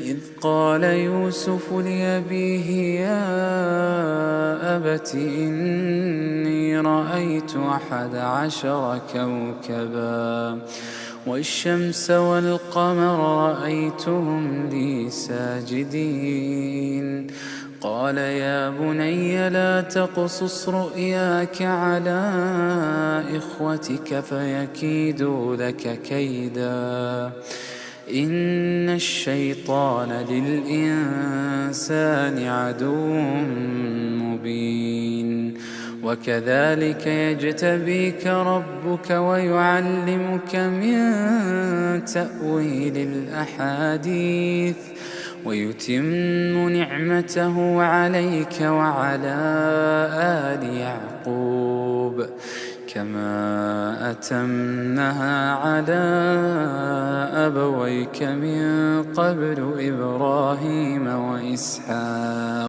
إذ قال يوسف لأبيه يا أبت إني رأيت 11 كوكبا والشمس والقمر رأيتهم لي ساجدين. قال يا بني لا تقصص رؤياك على إخوتك فيكيدوا لك كيدا إن الشيطان للإنسان عدو مبين. وكذلك يجتبيك ربك ويعلمك من تأويل الأحاديث ويتم نعمته عليك وعلى آل يعقوب كما أتمها على أبويك من قبل إبراهيم وإسحاق